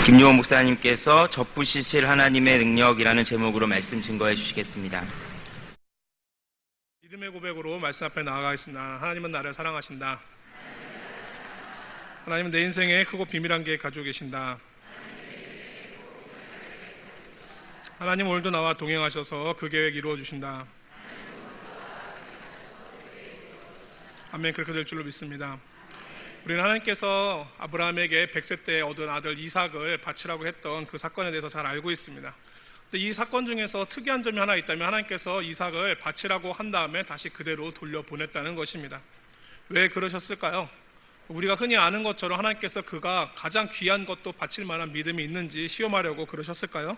김용호 목사님께서 접부시칠 하나님의 능력이라는 제목으로 말씀 증거해 주시겠습니다. 믿음의 고백으로 말씀 앞에 나아가겠습니다. 하나님은 나를 사랑하신다. 하나님은 내 인생에 크고 비밀한 계획 가지고 계신다. 하나님 오늘도 나와 동행하셔서 그 계획 이루어 주신다. 아멘. 그렇게 될 줄로 믿습니다. 우리는 하나님께서 아브라함에게 100세 때 얻은 아들 이삭을 바치라고 했던 그 사건에 대해서 잘 알고 있습니다. 근데 이 사건 중에서 특이한 점이 하나 있다면 하나님께서 이삭을 바치라고 한 다음에 다시 그대로 돌려보냈다는 것입니다. 왜 그러셨을까요? 우리가 흔히 아는 것처럼 하나님께서 그가 가장 귀한 것도 바칠 만한 믿음이 있는지 시험하려고 그러셨을까요?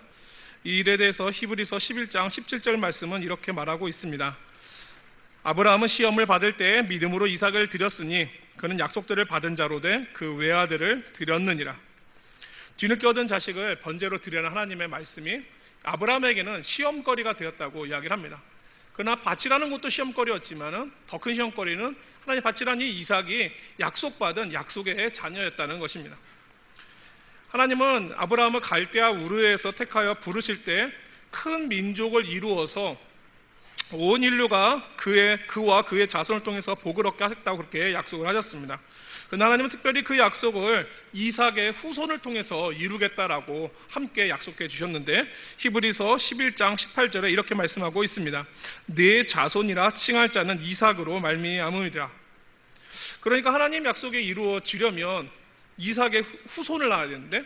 이 일에 대해서 히브리서 11장 17절 말씀은 이렇게 말하고 있습니다. 아브라함은 시험을 받을 때 믿음으로 이삭을 드렸으니 그는 약속들을 받은 자로 된 그 외아들을 드렸느니라. 뒤늦게 얻은 자식을 번제로 드리는 하나님의 말씀이 아브라함에게는 시험거리가 되었다고 이야기를 합니다. 그러나 바치라는 것도 시험거리였지만 더 큰 시험거리는 하나님 바치라는 이 이삭이 약속받은 약속의 자녀였다는 것입니다. 하나님은 아브라함을 갈대아 우르에서 택하여 부르실 때 큰 민족을 이루어서 온 인류가 그와 그의 자손을 통해서 복을 얻게 하겠다고 그렇게 약속을 하셨습니다. 그러나 하나님은 특별히 그 약속을 이삭의 후손을 통해서 이루겠다라고 함께 약속해 주셨는데 히브리서 11장 18절에 이렇게 말씀하고 있습니다. 내 자손이라 칭할 자는 이삭으로 말미암으리라. 그러니까 하나님 약속이 이루어지려면 이삭의 후손을 낳아야 되는데,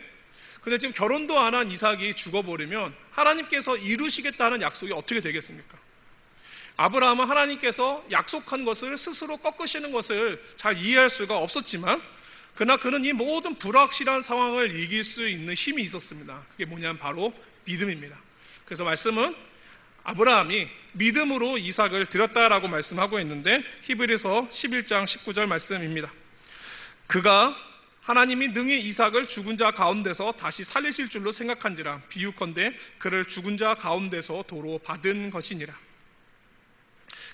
근데 지금 결혼도 안 한 이삭이 죽어버리면 하나님께서 이루시겠다는 약속이 어떻게 되겠습니까? 아브라함은 하나님께서 약속한 것을 스스로 꺾으시는 것을 잘 이해할 수가 없었지만, 그러나 그는 이 모든 불확실한 상황을 이길 수 있는 힘이 있었습니다. 그게 뭐냐면 바로 믿음입니다. 그래서 말씀은 아브라함이 믿음으로 이삭을 드렸다라고 말씀하고 있는데 히브리서 11장 19절 말씀입니다. 그가 하나님이 능히 이삭을 죽은 자 가운데서 다시 살리실 줄로 생각한지라 비유컨대 그를 죽은 자 가운데서 도로 받은 것이니라.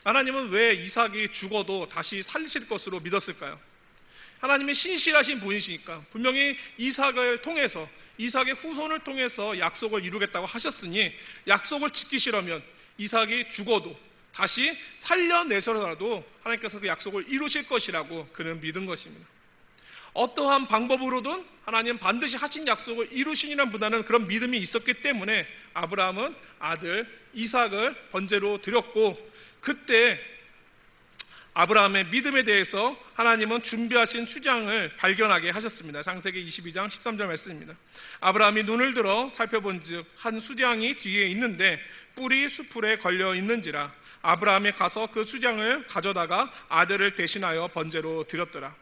하나님은 왜 이삭이 죽어도 다시 살리실 것으로 믿었을까요? 하나님이 신실하신 분이시니까 분명히 이삭을 통해서, 이삭의 후손을 통해서 약속을 이루겠다고 하셨으니 약속을 지키시려면 이삭이 죽어도 다시 살려내서라도 하나님께서 그 약속을 이루실 것이라고 그는 믿은 것입니다. 어떠한 방법으로든 하나님 반드시 하신 약속을 이루시리라는 분하는 그런 믿음이 있었기 때문에 아브라함은 아들 이삭을 번제로 드렸고, 그때 아브라함의 믿음에 대해서 하나님은 준비하신 수장을 발견하게 하셨습니다. 창세기 22장 13절 말씀입니다. 아브라함이 눈을 들어 살펴본즉 한 수장이 뒤에 있는데 뿔이 수풀에 걸려 있는지라. 아브라함이 가서 그 수장을 가져다가 아들을 대신하여 번제로 드렸더라.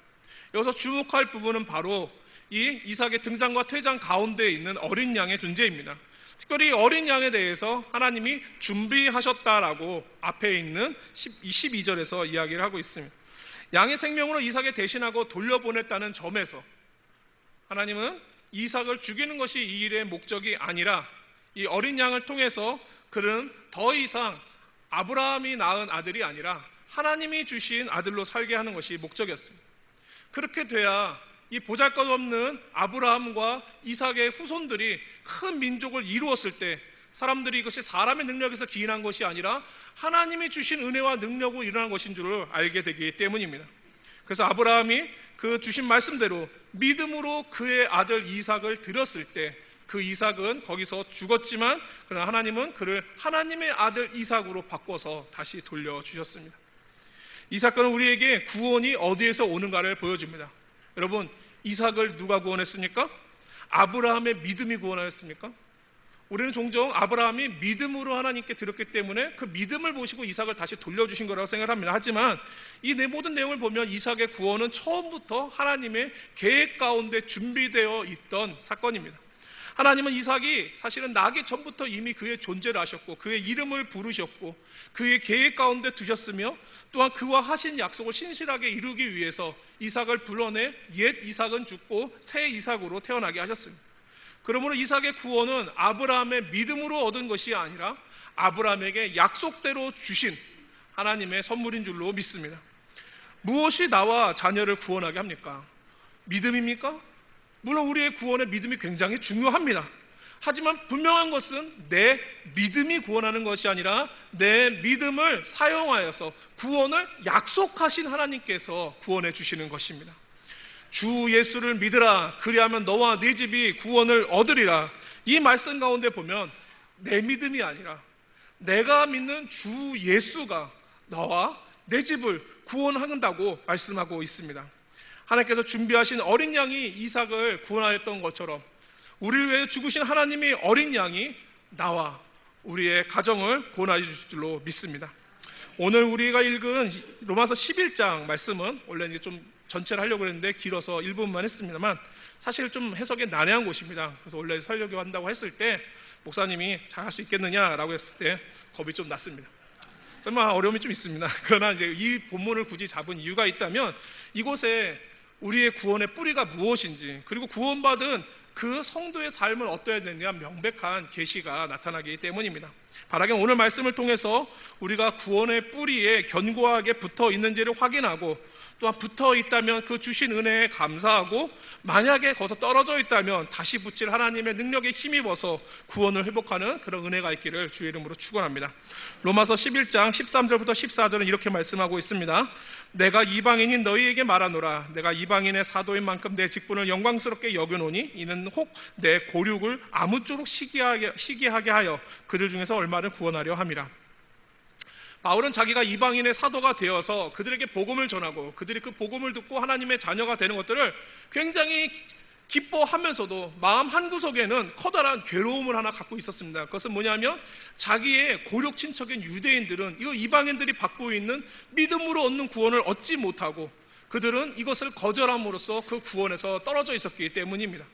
여기서 주목할 부분은 바로 이 이삭의 등장과 퇴장 가운데 있는 어린 양의 존재입니다. 특별히 어린 양에 대해서 하나님이 준비하셨다라고 앞에 있는 12절에서 이야기를 하고 있습니다. 양의 생명으로 이삭을 대신하고 돌려보냈다는 점에서 하나님은 이삭을 죽이는 것이 이 일의 목적이 아니라 이 어린 양을 통해서 그는 더 이상 아브라함이 낳은 아들이 아니라 하나님이 주신 아들로 살게 하는 것이 목적이었습니다. 그렇게 돼야 이 보잘것없는 아브라함과 이삭의 후손들이 큰 민족을 이루었을 때 사람들이 이것이 사람의 능력에서 기인한 것이 아니라 하나님이 주신 은혜와 능력으로 일어난 것인 줄을 알게 되기 때문입니다. 그래서 아브라함이 그 주신 말씀대로 믿음으로 그의 아들 이삭을 드렸을 때 그 이삭은 거기서 죽었지만 그러나 하나님은 그를 하나님의 아들 이삭으로 바꿔서 다시 돌려주셨습니다. 이 사건은 우리에게 구원이 어디에서 오는가를 보여줍니다. 여러분, 이삭을 누가 구원했습니까? 아브라함의 믿음이 구원하였습니까? 우리는 종종 아브라함이 믿음으로 하나님께 드렸기 때문에 그 믿음을 보시고 이삭을 다시 돌려주신 거라고 생각합니다. 하지만 이 모든 내용을 보면 이삭의 구원은 처음부터 하나님의 계획 가운데 준비되어 있던 사건입니다. 하나님은 이삭이 사실은 나기 전부터 이미 그의 존재를 아셨고 그의 이름을 부르셨고 그의 계획 가운데 두셨으며 또한 그와 하신 약속을 신실하게 이루기 위해서 이삭을 불러내 옛 이삭은 죽고 새 이삭으로 태어나게 하셨습니다. 그러므로 이삭의 구원은 아브라함의 믿음으로 얻은 것이 아니라 아브라함에게 약속대로 주신 하나님의 선물인 줄로 믿습니다. 무엇이 나와 자녀를 구원하게 합니까? 믿음입니까? 물론 우리의 구원의 믿음이 굉장히 중요합니다. 하지만 분명한 것은 내 믿음이 구원하는 것이 아니라 내 믿음을 사용하여서 구원을 약속하신 하나님께서 구원해 주시는 것입니다. 주 예수를 믿으라, 그리하면 너와 네 집이 구원을 얻으리라. 이 말씀 가운데 보면 내 믿음이 아니라 내가 믿는 주 예수가 너와 내 집을 구원한다고 말씀하고 있습니다. 하나님께서 준비하신 어린 양이 이삭을 구원하였던 것처럼 우리를 위해 죽으신 하나님의 어린 양이 나와 우리의 가정을 구원하여 주실 줄로 믿습니다. 오늘 우리가 읽은 로마서 11장 말씀은 원래 이제 좀 전체를 하려고 했는데 길어서 일부분만 했습니다만 사실 좀 해석이 난해한 곳입니다. 그래서 원래 설교 한다고 했을 때 목사님이 잘 할 수 있겠느냐라고 했을 때 겁이 좀 났습니다. 정말 어려움이 좀 있습니다. 그러나 이제 이 본문을 굳이 잡은 이유가 있다면 이곳에 우리의 구원의 뿌리가 무엇인지, 그리고 구원받은 그 성도의 삶은 어떠해야 되느냐 명백한 계시가 나타나기 때문입니다. 바라긴 오늘 말씀을 통해서 우리가 구원의 뿌리에 견고하게 붙어 있는지를 확인하고, 또한 붙어 있다면 그 주신 은혜에 감사하고, 만약에 거기서 떨어져 있다면 다시 붙일 하나님의 능력에 힘입어서 구원을 회복하는 그런 은혜가 있기를 주의 이름으로 축원합니다. 로마서 11장 13절부터 14절은 이렇게 말씀하고 있습니다. 내가 이방인인 너희에게 말하노라. 내가 이방인의 사도인 만큼 내 직분을 영광스럽게 여겨노니 이는 혹 내 고륙을 아무쪼록 시기하게 하여 그들 중에서 얼마를 구원하려 함이라. 바울은 자기가 이방인의 사도가 되어서 그들에게 복음을 전하고 그들이 그 복음을 듣고 하나님의 자녀가 되는 것들을 굉장히 기뻐하면서도 마음 한구석에는 커다란 괴로움을 하나 갖고 있었습니다. 그것은 뭐냐면 자기의 고륙 친척인 유대인들은 이 이방인들이 받고 있는 믿음으로 얻는 구원을 얻지 못하고 그들은 이것을 거절함으로써 그 구원에서 떨어져 있었기 때문입니다.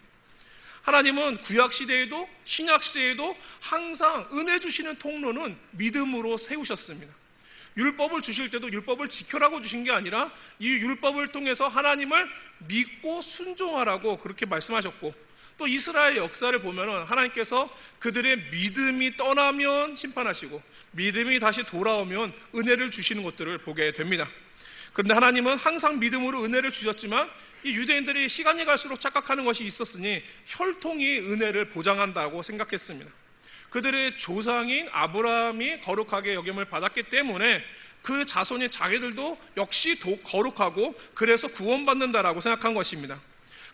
하나님은 구약시대에도 신약시대에도 항상 은혜 주시는 통로는 믿음으로 세우셨습니다. 율법을 주실 때도 율법을 지켜라고 주신 게 아니라 이 율법을 통해서 하나님을 믿고 순종하라고 그렇게 말씀하셨고, 또 이스라엘 역사를 보면은 하나님께서 그들의 믿음이 떠나면 심판하시고 믿음이 다시 돌아오면 은혜를 주시는 것들을 보게 됩니다. 그런데 하나님은 항상 믿음으로 은혜를 주셨지만 이 유대인들이 시간이 갈수록 착각하는 것이 있었으니 혈통이 은혜를 보장한다고 생각했습니다. 그들의 조상인 아브라함이 거룩하게 여김을 받았기 때문에 그 자손인 자기들도 역시 거룩하고 그래서 구원받는다라고 생각한 것입니다.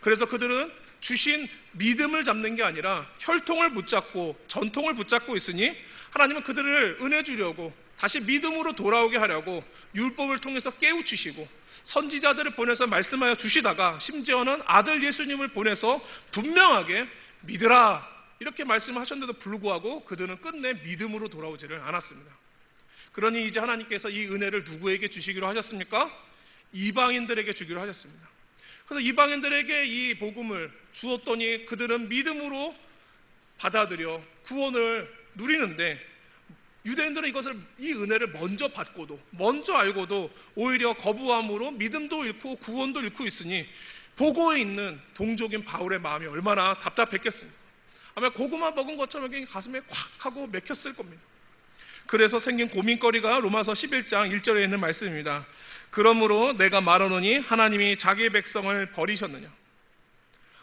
그래서 그들은 주신 믿음을 잡는 게 아니라 혈통을 붙잡고 전통을 붙잡고 있으니 하나님은 그들을 은혜 주려고 다시 믿음으로 돌아오게 하려고 율법을 통해서 깨우치시고 선지자들을 보내서 말씀하여 주시다가 심지어는 아들 예수님을 보내서 분명하게 믿으라 이렇게 말씀하셨는데도 불구하고 그들은 끝내 믿음으로 돌아오지를 않았습니다. 그러니 이제 하나님께서 이 은혜를 누구에게 주시기로 하셨습니까? 이방인들에게 주기로 하셨습니다. 그래서 이방인들에게 이 복음을 주었더니 그들은 믿음으로 받아들여 구원을 누리는데, 유대인들은 이 은혜를 먼저 받고도 먼저 알고도 오히려 거부함으로 믿음도 잃고 구원도 잃고 있으니 보고에 있는 동족인 바울의 마음이 얼마나 답답했겠습니까? 아마 고구마 먹은 것처럼 가슴에 콱 하고 맥혔을 겁니다. 그래서 생긴 고민거리가 로마서 11장 1절에 있는 말씀입니다. 그러므로 내가 말하노니 하나님이 자기의 백성을 버리셨느냐?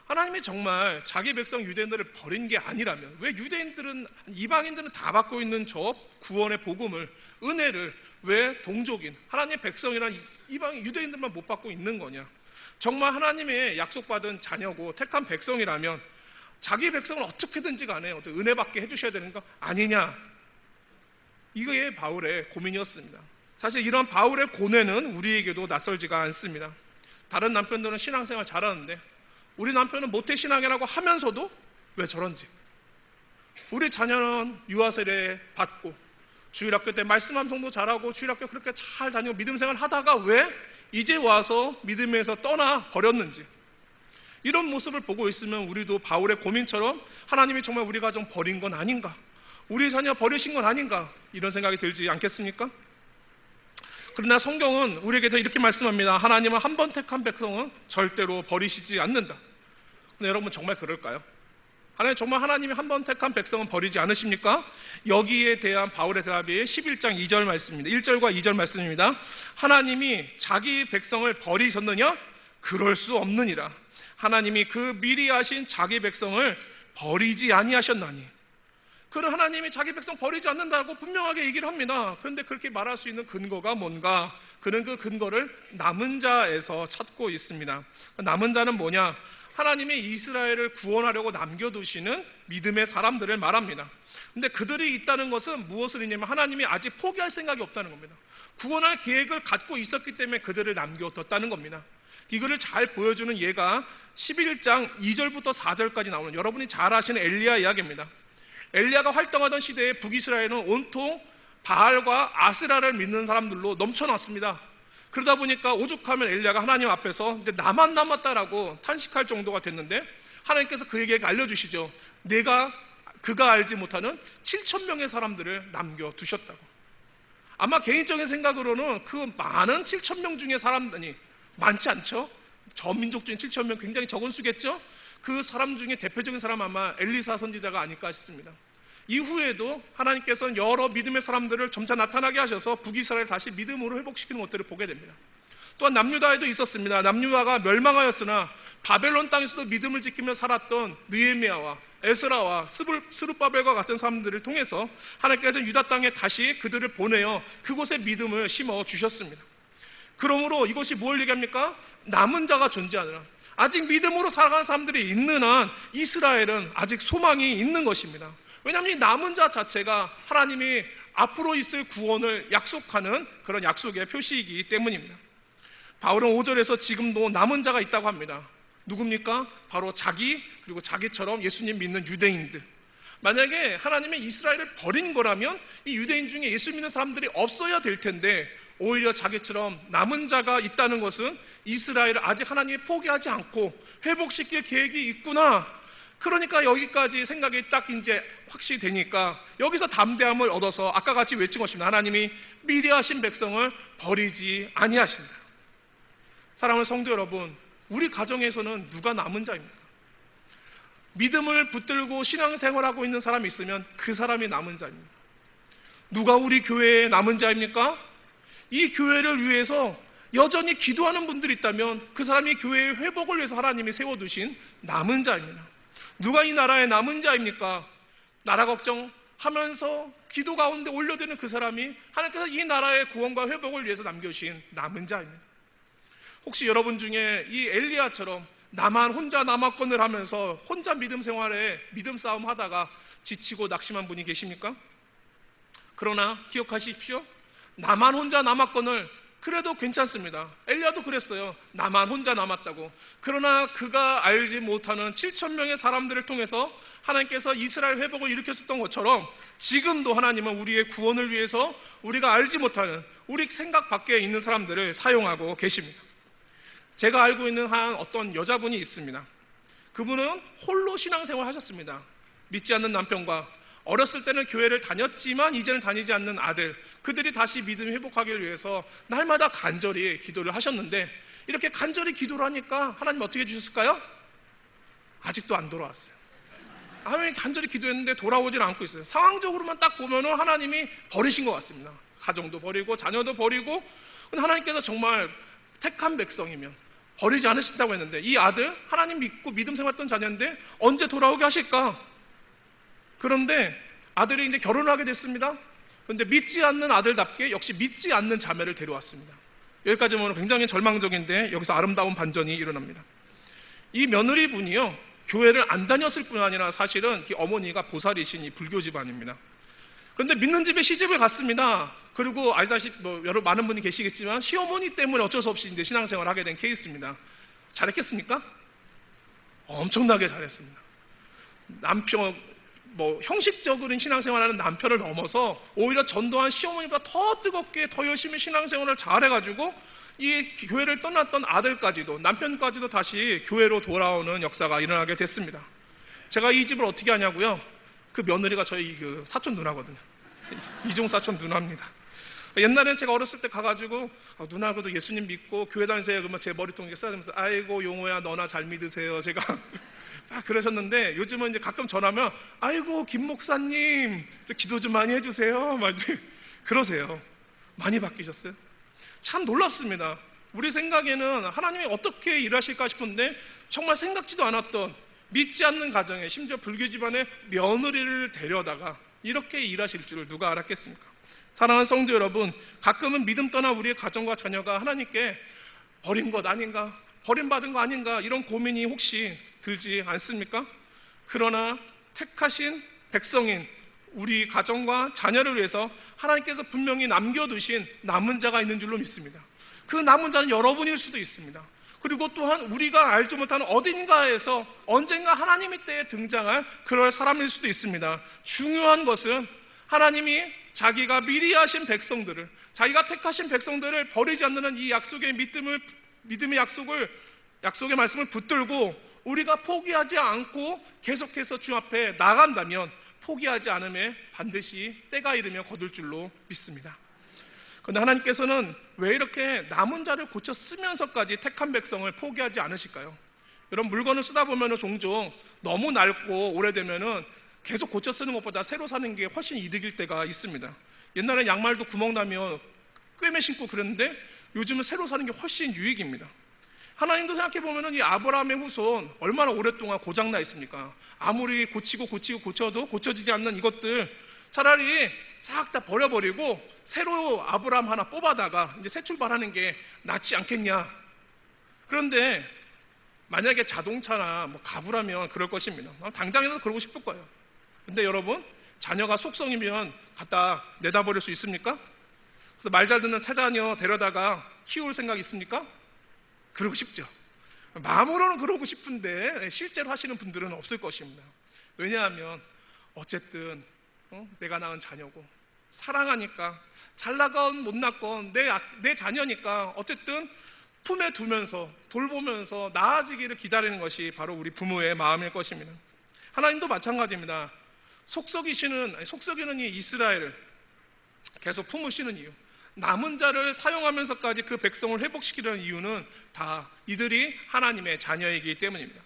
하나님이 정말 자기 백성 유대인들을 버린 게 아니라면 왜 유대인들은, 이방인들은 다 받고 있는 저 구원의 복음을, 은혜를 왜 동족인 하나님의 백성이란 이방인 유대인들만 못 받고 있는 거냐? 정말 하나님의 약속받은 자녀고 택한 백성이라면 자기 백성을 어떻게든지 간에 은혜 받게 해주셔야 되는 거 아니냐? 이게 바울의 고민이었습니다. 사실 이런 바울의 고뇌는 우리에게도 낯설지가 않습니다. 다른 남편들은 신앙생활 잘하는데 우리 남편은 모태신앙이라고 하면서도 왜 저런지, 우리 자녀는 유아세례 받고 주일학교 때 말씀 암송도 잘하고 주일학교 그렇게 잘 다니고 믿음생활 하다가 왜 이제 와서 믿음에서 떠나 버렸는지, 이런 모습을 보고 있으면 우리도 바울의 고민처럼 하나님이 정말 우리 가정 버린 건 아닌가, 우리 자녀 버리신 건 아닌가, 이런 생각이 들지 않겠습니까? 그러나 성경은 우리에게 이렇게 말씀합니다. 하나님은 한 번 택한 백성은 절대로 버리시지 않는다. 근데 여러분 정말 그럴까요? 하나님이 한 번 택한 백성은 버리지 않으십니까? 여기에 대한 바울의 대답이 11장 2절 말씀입니다. 1절과 2절 말씀입니다. 하나님이 자기 백성을 버리셨느냐? 그럴 수 없느니라. 하나님이 그 미리 하신 자기 백성을 버리지 아니하셨나니. 그런 하나님이 자기 백성 버리지 않는다고 분명하게 얘기를 합니다. 그런데 그렇게 말할 수 있는 근거가 뭔가? 그는 그 근거를 남은 자에서 찾고 있습니다. 남은 자는 뭐냐? 하나님이 이스라엘을 구원하려고 남겨두시는 믿음의 사람들을 말합니다. 근데 그들이 있다는 것은 무엇을 의미하냐면 하나님이 아직 포기할 생각이 없다는 겁니다. 구원할 계획을 갖고 있었기 때문에 그들을 남겨뒀다는 겁니다. 이거를 잘 보여주는 예가 11장 2절부터 4절까지 나오는, 여러분이 잘 아시는 엘리야 이야기입니다. 엘리야가 활동하던 시대에 북이스라엘은 온통 바알과 아스라를 믿는 사람들로 넘쳐났습니다. 그러다 보니까 오죽하면 엘리야가 하나님 앞에서 이제 나만 남았다라고 탄식할 정도가 됐는데, 하나님께서 그에게 알려주시죠. 그가 알지 못하는 7,000명의 사람들을 남겨두셨다고. 아마 개인적인 생각으로는 그 많은 7,000명 중에 사람들이 많지 않죠? 전 민족 중에 7,000명 굉장히 적은 수겠죠? 그 사람 중에 대표적인 사람 아마 엘리사 선지자가 아닐까 싶습니다. 이후에도 하나님께서는 여러 믿음의 사람들을 점차 나타나게 하셔서 북이스라엘 다시 믿음으로 회복시키는 것들을 보게 됩니다. 또한 남유다에도 있었습니다. 남유다가 멸망하였으나 바벨론 땅에서도 믿음을 지키며 살았던 느헤미야와 에스라와 스룹바벨과 같은 사람들을 통해서 하나님께서 유다 땅에 다시 그들을 보내어 그곳에 믿음을 심어 주셨습니다. 그러므로 이것이 뭘 얘기합니까? 남은 자가 존재하느라, 아직 믿음으로 살아가는 사람들이 있는 한 이스라엘은 아직 소망이 있는 것입니다. 왜냐하면 이 남은 자 자체가 하나님이 앞으로 있을 구원을 약속하는 그런 약속의 표시이기 때문입니다. 바울은 5절에서 지금도 남은 자가 있다고 합니다. 누굽니까? 바로 그리고 자기처럼 예수님 믿는 유대인들. 만약에 하나님이 이스라엘을 버린 거라면 이 유대인 중에 예수 믿는 사람들이 없어야 될 텐데, 오히려 자기처럼 남은 자가 있다는 것은 이스라엘을 아직 하나님이 포기하지 않고 회복시킬 계획이 있구나. 그러니까 여기까지 생각이 딱 이제 확실히 되니까 여기서 담대함을 얻어서 아까 같이 외친 것입니다. 하나님이 미리 하신 백성을 버리지 아니하신다. 사랑하는 성도 여러분, 우리 가정에서는 누가 남은 자입니까? 믿음을 붙들고 신앙생활하고 있는 사람이 있으면 그 사람이 남은 자입니다. 누가 우리 교회의 남은 자입니까? 이 교회를 위해서 여전히 기도하는 분들이 있다면 그 사람이 교회의 회복을 위해서 하나님이 세워두신 남은 자입니다. 누가 이 나라의 남은 자입니까? 나라 걱정하면서 기도 가운데 올려드리는 그 사람이 하나님께서 이 나라의 구원과 회복을 위해서 남겨주신 남은 자입니다. 혹시 여러분 중에 이 엘리야처럼 나만 혼자 남았건을 하면서 혼자 믿음 생활에 믿음 싸움 하다가 지치고 낙심한 분이 계십니까? 그러나 기억하십시오. 나만 혼자 남았건을 그래도 괜찮습니다. 엘리야도 그랬어요. 나만 혼자 남았다고. 그러나 그가 알지 못하는 7,000명의 사람들을 통해서 하나님께서 이스라엘 회복을 일으켰었던 것처럼 지금도 하나님은 우리의 구원을 위해서 우리가 알지 못하는 우리 생각 밖에 있는 사람들을 사용하고 계십니다. 제가 알고 있는 한 어떤 여자분이 있습니다. 그분은 홀로 신앙생활 하셨습니다. 믿지 않는 남편과 어렸을 때는 교회를 다녔지만 이제는 다니지 않는 아들, 그들이 다시 믿음이 회복하기를 위해서 날마다 간절히 기도를 하셨는데, 이렇게 간절히 기도를 하니까 하나님 어떻게 해주셨을까요? 아직도 안 돌아왔어요. 하나님이 간절히 기도했는데 돌아오질 않고 있어요. 상황적으로만 딱 보면은 하나님이 버리신 것 같습니다. 가정도 버리고 자녀도 버리고. 근데 하나님께서 정말 택한 백성이면 버리지 않으신다고 했는데, 이 아들 하나님 믿고 믿음 생활했던 자녀인데 언제 돌아오게 하실까? 그런데 아들이 이제 결혼을 하게 됐습니다. 그런데 믿지 않는 아들답게 역시 믿지 않는 자매를 데려왔습니다. 여기까지 보면 굉장히 절망적인데 여기서 아름다운 반전이 일어납니다. 이 며느리 분이요, 교회를 안 다녔을 뿐 아니라 사실은 어머니가 보살이신 이 불교 집안입니다. 그런데 믿는 집에 시집을 갔습니다. 그리고 알다시피 여러 많은 분이 계시겠지만 시어머니 때문에 어쩔 수 없이 이제 신앙생활을 하게 된 케이스입니다. 잘했겠습니까? 엄청나게 잘했습니다. 남편 형식적으로 신앙생활하는 남편을 넘어서 오히려 전도한 시어머니보다 더 뜨겁게 더 열심히 신앙생활을 잘해가지고 이 교회를 떠났던 아들까지도 남편까지도 다시 교회로 돌아오는 역사가 일어나게 됐습니다. 제가 이 집을 어떻게 하냐고요? 그 며느리가 저희 그 사촌 누나거든요. 이종 사촌 누나입니다. 옛날엔 제가 어렸을 때 가가지고 누나 그래도 예수님 믿고 교회 다니세요 그러면 제 머리통에 써주면서 아이고 용호야 너나 잘 믿으세요 제가 그러셨는데, 요즘은 이제 가끔 전화하면 아이고 김 목사님 저 기도 좀 많이 해주세요 막 그러세요. 많이 바뀌셨어요. 참 놀랍습니다. 우리 생각에는 하나님이 어떻게 일하실까 싶은데 정말 생각지도 않았던 믿지 않는 가정에, 심지어 불교 집안의 며느리를 데려다가 이렇게 일하실 줄을 누가 알았겠습니까? 사랑하는 성도 여러분, 가끔은 믿음 떠난 우리의 가정과 자녀가 하나님께 버린 것 아닌가, 버림받은 거 아닌가, 이런 고민이 혹시 들지 않습니까? 그러나 택하신 백성인 우리 가정과 자녀를 위해서 하나님께서 분명히 남겨두신 남은 자가 있는 줄로 믿습니다. 그 남은 자는 여러분일 수도 있습니다. 그리고 또한 우리가 알지 못하는 어딘가에서 언젠가 하나님의 때에 등장할 그럴 사람일 수도 있습니다. 중요한 것은 하나님이 자기가 미리 하신 백성들을, 자기가 택하신 백성들을 버리지 않는 이 약속의 믿음의 약속의 말씀을 붙들고 우리가 포기하지 않고 계속해서 주 앞에 나간다면 포기하지 않음에 반드시 때가 이르면 거둘 줄로 믿습니다. 그런데 하나님께서는 왜 이렇게 남은 자를 고쳐 쓰면서까지 택한 백성을 포기하지 않으실까요? 이런 물건을 쓰다 보면 종종 너무 낡고 오래되면 계속 고쳐 쓰는 것보다 새로 사는 게 훨씬 이득일 때가 있습니다. 옛날에 양말도 구멍 나면 꿰매 신고 그랬는데 요즘은 새로 사는 게 훨씬 유익입니다. 하나님도 생각해보면 이 아브라함의 후손 얼마나 오랫동안 고장나 있습니까? 아무리 고쳐도 고쳐지지 않는 이것들 차라리 싹 다 버려버리고 새로 아브라함 하나 뽑아다가 이제 새 출발하는 게 낫지 않겠냐. 그런데 만약에 자동차나 뭐 가구라면 그럴 것입니다. 당장이라도 그러고 싶을 거예요. 근데 여러분, 자녀가 속성이면 갖다 내다 버릴 수 있습니까? 그래서 말 잘 듣는 차자녀 데려다가 키울 생각 있습니까? 그러고 싶죠. 마음으로는 그러고 싶은데 실제로 하시는 분들은 없을 것입니다. 왜냐하면 어쨌든 내가 낳은 자녀고 사랑하니까 잘 나건 못 낳건 내 자녀니까 어쨌든 품에 두면서 돌보면서 나아지기를 기다리는 것이 바로 우리 부모의 마음일 것입니다. 하나님도 마찬가지입니다. 속썩이는 이 이스라엘을 계속 품으시는 이유, 남은 자를 사용하면서까지 그 백성을 회복시키려는 이유는 다 이들이 하나님의 자녀이기 때문입니다.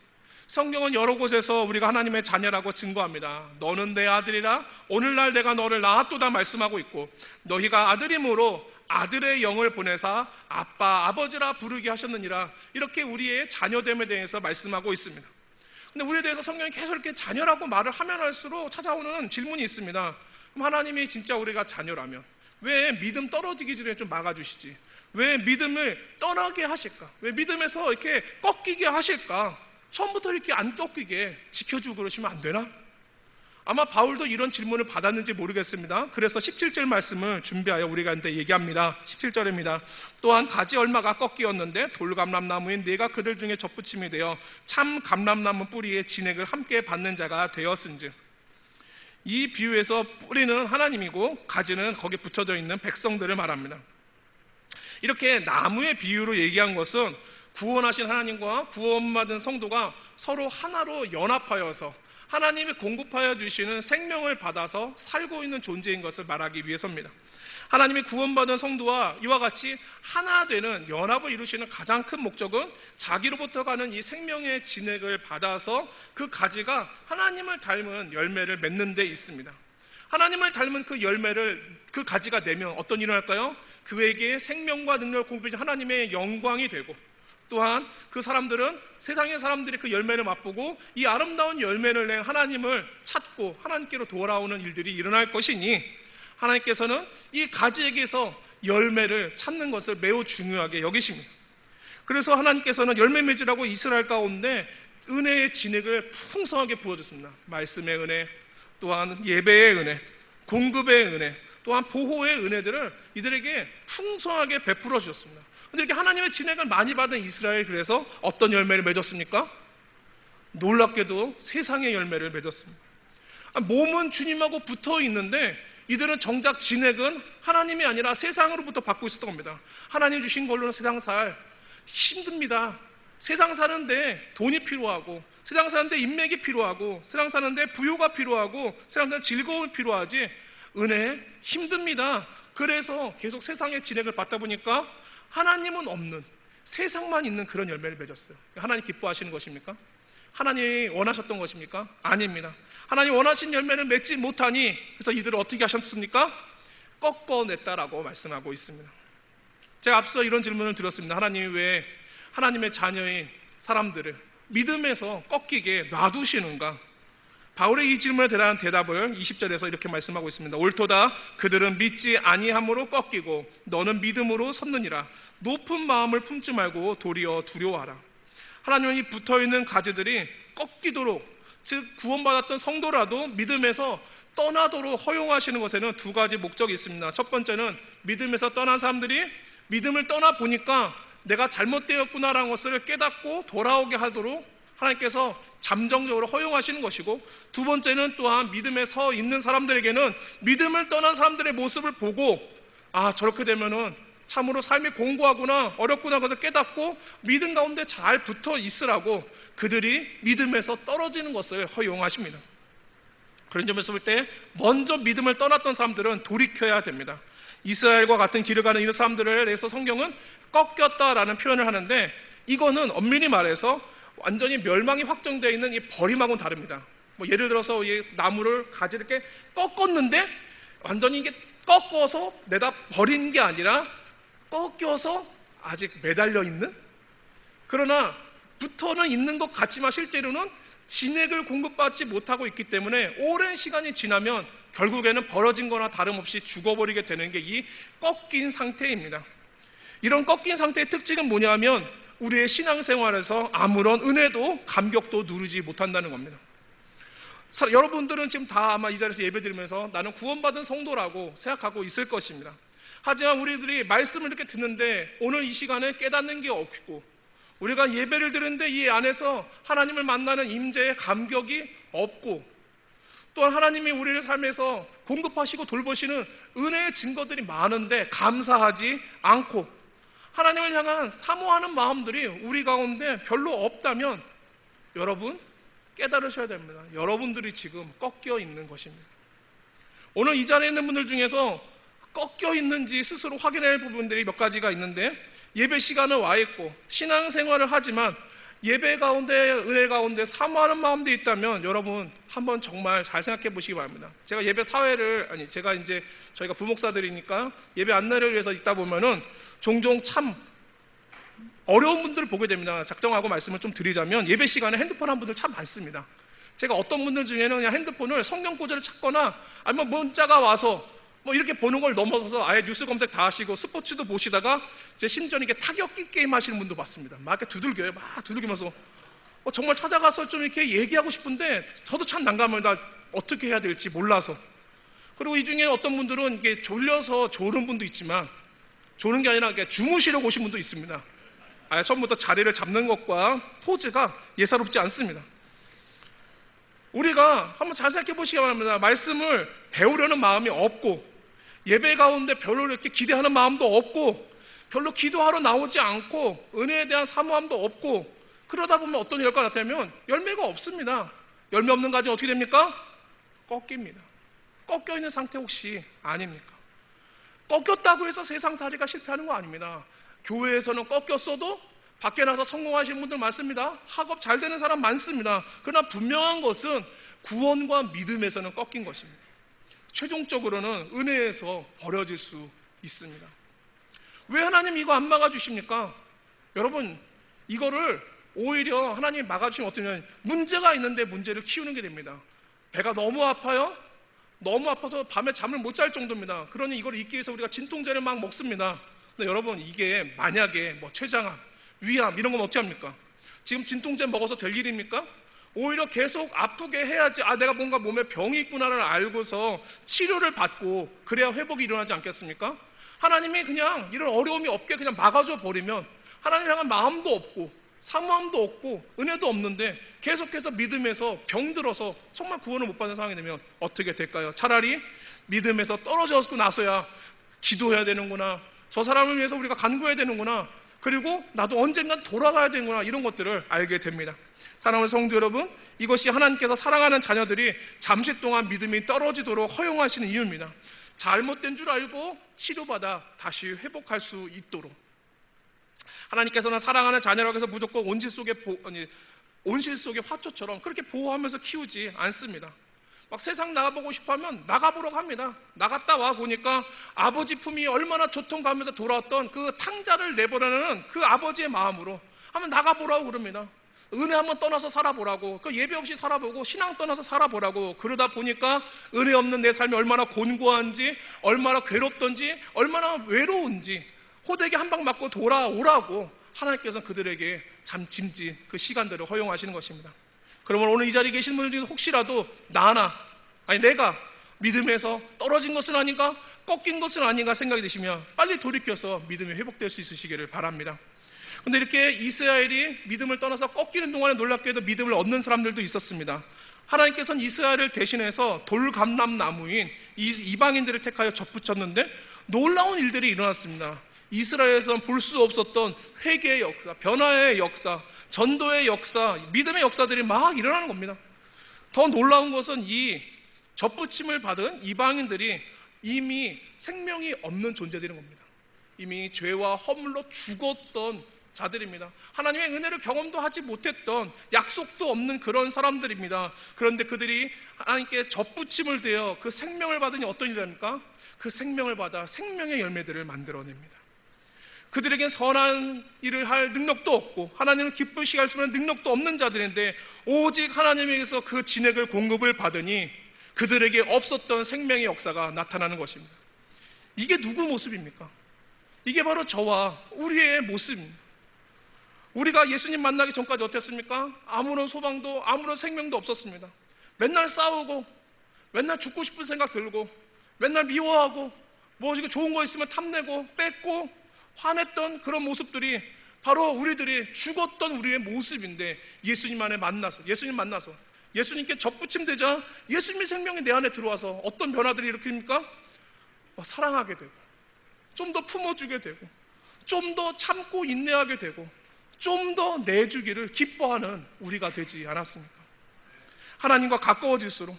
성경은 여러 곳에서 우리가 하나님의 자녀라고 증거합니다. 너는 내 아들이라 오늘날 내가 너를 낳았도다 말씀하고 있고, 너희가 아들이므로 아들의 영을 보내사 아빠 아버지라 부르게 하셨느니라, 이렇게 우리의 자녀됨에 대해서 말씀하고 있습니다. 근데 우리에 대해서 성경이 계속 이렇게 자녀라고 말을 하면 할수록 찾아오는 질문이 있습니다. 그럼 하나님이 진짜 우리가 자녀라면 왜 믿음 떨어지기 전에 좀 막아주시지? 왜 믿음을 떠나게 하실까? 왜 믿음에서 이렇게 꺾이게 하실까? 처음부터 이렇게 안 꺾이게 지켜주고 그러시면 안 되나? 아마 바울도 이런 질문을 받았는지 모르겠습니다. 그래서 17절 말씀을 준비하여 우리가 이제 얘기합니다. 17절입니다. 또한 가지 얼마가 꺾이었는데 돌감람나무인 네가 그들 중에 접붙임이 되어 참 감람나무 뿌리의 진액을 함께 받는 자가 되었은즉. 이 비유에서 뿌리는 하나님이고 가지는 거기에 붙여져 있는 백성들을 말합니다. 이렇게 나무의 비유로 얘기한 것은 구원하신 하나님과 구원받은 성도가 서로 하나로 연합하여서 하나님이 공급하여 주시는 생명을 받아서 살고 있는 존재인 것을 말하기 위해서입니다. 하나님이 구원받은 성도와 이와 같이 하나 되는 연합을 이루시는 가장 큰 목적은 자기로부터 가는 이 생명의 진액을 받아서 그 가지가 하나님을 닮은 열매를 맺는 데 있습니다. 하나님을 닮은 그 열매를 그 가지가 내면 어떤 일을 할까요? 그에게 생명과 능력을 공급해 하나님의 영광이 되고, 또한 그 사람들은 세상의 사람들이 그 열매를 맛보고 이 아름다운 열매를 낸 하나님을 찾고 하나님께로 돌아오는 일들이 일어날 것이니, 하나님께서는 이 가지에게서 열매를 찾는 것을 매우 중요하게 여기십니다. 그래서 하나님께서는 열매 맺으라고 이스라엘 가운데 은혜의 진액을 풍성하게 부어줬습니다. 말씀의 은혜, 또한 예배의 은혜, 공급의 은혜, 또한 보호의 은혜들을 이들에게 풍성하게 베풀어 주셨습니다. 근데 이렇게 하나님의 진액을 많이 받은 이스라엘, 그래서 어떤 열매를 맺었습니까? 놀랍게도 세상의 열매를 맺었습니다. 몸은 주님하고 붙어 있는데 이들은 정작 진액은 하나님이 아니라 세상으로부터 받고 있었던 겁니다. 하나님 주신 걸로는 세상 살 힘듭니다. 세상 사는데 돈이 필요하고, 세상 사는데 인맥이 필요하고, 세상 사는데 부요가 필요하고, 세상 사는데 즐거움이 필요하지 은혜 힘듭니다. 그래서 계속 세상의 진액을 받다 보니까 하나님은 없는, 세상만 있는 그런 열매를 맺었어요. 하나님 기뻐하시는 것입니까? 하나님이 원하셨던 것입니까? 아닙니다. 하나님 원하신 열매를 맺지 못하니 그래서 이들을 어떻게 하셨습니까? 꺾어냈다라고 말씀하고 있습니다. 제가 앞서 이런 질문을 드렸습니다. 하나님이 왜 하나님의 자녀인 사람들을 믿음에서 꺾이게 놔두시는가? 바울의 이 질문에 대한 대답을 20절에서 이렇게 말씀하고 있습니다. 옳도다. 그들은 믿지 아니함으로 꺾이고 너는 믿음으로 섰느니라. 높은 마음을 품지 말고 도리어 두려워하라. 하나님은 이 붙어있는 가지들이 꺾이도록, 즉 구원받았던 성도라도 믿음에서 떠나도록 허용하시는 것에는 두 가지 목적이 있습니다. 첫 번째는 믿음에서 떠난 사람들이 믿음을 떠나보니까 내가 잘못되었구나라는 것을 깨닫고 돌아오게 하도록 하나님께서 잠정적으로 허용하시는 것이고, 두 번째는 또한 믿음에 서 있는 사람들에게는 믿음을 떠난 사람들의 모습을 보고 저렇게 되면은 참으로 삶이 공고하구나, 어렵구나 그것을 깨닫고 믿음 가운데 잘 붙어 있으라고 그들이 믿음에서 떨어지는 것을 허용하십니다. 그런 점에서 볼 때 먼저 믿음을 떠났던 사람들은 돌이켜야 됩니다. 이스라엘과 같은 길을 가는 이런 사람들을 대해서 성경은 꺾였다라는 표현을 하는데, 이거는 엄밀히 말해서 완전히 멸망이 확정되어 있는 이 버림하고는 다릅니다. 예를 들어서 이 나무를 가지를 이렇게 꺾었는데 완전히 이게 꺾어서 내다 버린 게 아니라 꺾여서 아직 매달려 있는, 그러나 붙어는 있는 것 같지만 실제로는 진액을 공급받지 못하고 있기 때문에 오랜 시간이 지나면 결국에는 벌어진 거나 다름없이 죽어버리게 되는 게 이 꺾인 상태입니다. 이런 꺾인 상태의 특징은 뭐냐면 우리의 신앙생활에서 아무런 은혜도 감격도 누리지 못한다는 겁니다. 여러분들은 지금 다 아마 이 자리에서 예배드리면서 나는 구원받은 성도라고 생각하고 있을 것입니다. 하지만 우리들이 말씀을 이렇게 듣는데 오늘 이 시간에 깨닫는 게 없고, 우리가 예배를 드리는데 이 안에서 하나님을 만나는 임재의 감격이 없고, 또한 하나님이 우리의 삶에서 공급하시고 돌보시는 은혜의 증거들이 많은데 감사하지 않고 하나님을 향한 사모하는 마음들이 우리 가운데 별로 없다면 여러분 깨달으셔야 됩니다. 여러분들이 지금 꺾여 있는 것입니다. 오늘 이 자리에 있는 분들 중에서 꺾여 있는지 스스로 확인할 부분들이 몇 가지가 있는데, 예배 시간은 와 있고 신앙생활을 하지만 예배 가운데 은혜 가운데 사모하는 마음도 있다면 여러분 한번 정말 잘 생각해 보시기 바랍니다. 제가 예배 사회를 제가 이제 저희가 부목사들이니까 예배 안내를 위해서 있다 보면은 종종 참 어려운 분들을 보게 됩니다. 작정하고 말씀을 좀 드리자면 예배 시간에 핸드폰 한 분들 참 많습니다. 제가 어떤 분들 중에는 그냥 핸드폰을 성경 구절을 찾거나 아니면 문자가 와서 이렇게 보는 걸 넘어서서 아예 뉴스 검색 다 하시고 스포츠도 보시다가 제 심지어 이렇게 타격기 게임 하시는 분도 봤습니다. 막 이렇게 두들겨요. 막 두들기면서 정말 찾아가서 좀 이렇게 얘기하고 싶은데 저도 참 난감합니다. 어떻게 해야 될지 몰라서. 그리고 이 중에 어떤 분들은 이게 졸려서 조는 분도 있지만 조는 게 아니라 주무시려고 오신 분도 있습니다. 아예 처음부터 자리를 잡는 것과 포즈가 예사롭지 않습니다. 우리가 한번 잘 생각해 보시기 바랍니다. 말씀을 배우려는 마음이 없고 예배 가운데 별로 이렇게 기대하는 마음도 없고 별로 기도하러 나오지 않고 은혜에 대한 사모함도 없고 그러다 보면 어떤 결과가 나타나면 열매가 없습니다. 열매 없는 가지 어떻게 됩니까? 꺾입니다. 꺾여 있는 상태 혹시 아닙니까? 꺾였다고 해서 세상살이가 실패하는 거 아닙니다. 교회에서는 꺾였어도 밖에 나서 성공하시는 분들 많습니다. 학업 잘 되는 사람 많습니다. 그러나 분명한 것은 구원과 믿음에서는 꺾인 것입니다. 최종적으로는 은혜에서 버려질 수 있습니다. 왜 하나님 이거 안 막아주십니까? 여러분 이거를 오히려 하나님이 막아주시면 어떠냐면 문제가 있는데 문제를 키우는 게 됩니다. 배가 너무 아파요? 너무 아파서 밤에 잠을 못 잘 정도입니다. 그러니 이걸 잊기 위해서 우리가 진통제를 막 먹습니다. 근데 여러분 이게 만약에 췌장암, 위암 이런 건 어떻게 합니까? 지금 진통제 먹어서 될 일입니까? 오히려 계속 아프게 해야지 내가 뭔가 몸에 병이 있구나를 알고서 치료를 받고 그래야 회복이 일어나지 않겠습니까? 하나님이 그냥 이런 어려움이 없게 그냥 막아줘 버리면 하나님 향한 마음도 없고 사모함도 없고 은혜도 없는데 계속해서 믿음에서 병들어서 정말 구원을 못 받는 상황이 되면 어떻게 될까요? 차라리 믿음에서 떨어졌고 나서야 기도해야 되는구나, 저 사람을 위해서 우리가 간구해야 되는구나, 그리고 나도 언젠간 돌아가야 되는구나, 이런 것들을 알게 됩니다. 사랑하는 성도 여러분, 이것이 하나님께서 사랑하는 자녀들이 잠시 동안 믿음이 떨어지도록 허용하시는 이유입니다. 잘못된 줄 알고 치료받아 다시 회복할 수 있도록. 하나님께서는 사랑하는 자녀라고 해서 무조건 온실 속의 화초처럼 그렇게 보호하면서 키우지 않습니다. 막 세상 나가보고 싶어 하면 나가보려고 합니다. 나갔다 와 보니까 아버지 품이 얼마나 조통가면서 돌아왔던 그 탕자를 내보내는 그 아버지의 마음으로 한번 나가보라고 그럽니다. 은혜 한번 떠나서 살아보라고, 그 예배 없이 살아보고 신앙 떠나서 살아보라고. 그러다 보니까 은혜 없는 내 삶이 얼마나 곤고한지, 얼마나 괴롭던지, 얼마나 외로운지 호되게 한 방 맞고 돌아오라고 하나님께서는 그들에게 잠짐지 그 시간들을 허용하시는 것입니다. 그러면 오늘 이 자리에 계신 분들 중에 혹시라도 내가 믿음에서 떨어진 것은 아닌가, 꺾인 것은 아닌가 생각이 드시면 빨리 돌이켜서 믿음이 회복될 수 있으시기를 바랍니다. 근데 이렇게 이스라엘이 믿음을 떠나서 꺾이는 동안에 놀랍게도 믿음을 얻는 사람들도 있었습니다. 하나님께서는 이스라엘을 대신해서 돌감람나무인 이방인들을 택하여 접붙였는데 놀라운 일들이 일어났습니다. 이스라엘에서는 볼 수 없었던 회개의 역사, 변화의 역사, 전도의 역사, 믿음의 역사들이 막 일어나는 겁니다. 더 놀라운 것은 이 접붙임을 받은 이방인들이 이미 생명이 없는 존재들인 겁니다. 이미 죄와 허물로 죽었던 자들입니다. 하나님의 은혜를 경험도 하지 못했던, 약속도 없는 그런 사람들입니다. 그런데 그들이 하나님께 접붙임을 되어 그 생명을 받으니 어떤 일이 됩니까? 그 생명을 받아 생명의 열매들을 만들어냅니다. 그들에겐 선한 일을 할 능력도 없고 하나님을 기쁘시게 할 수 있는 능력도 없는 자들인데 오직 하나님에게서 그 진액을 공급을 받으니 그들에게 없었던 생명의 역사가 나타나는 것입니다. 이게 누구 모습입니까? 이게 바로 저와 우리의 모습입니다. 우리가 예수님 만나기 전까지 어땠습니까? 아무런 소망도 아무런 생명도 없었습니다. 맨날 싸우고 맨날 죽고 싶은 생각 들고 맨날 미워하고 이거 좋은 거 있으면 탐내고 뺏고 화냈던 그런 모습들이 바로 우리들이 죽었던 우리의 모습인데 예수님 만나서 예수님께 접붙임되자 예수님의 생명이 내 안에 들어와서 어떤 변화들이 일으킵니까? 사랑하게 되고 좀 더 품어주게 되고 좀 더 참고 인내하게 되고 좀 더 내주기를 기뻐하는 우리가 되지 않았습니까? 하나님과 가까워질수록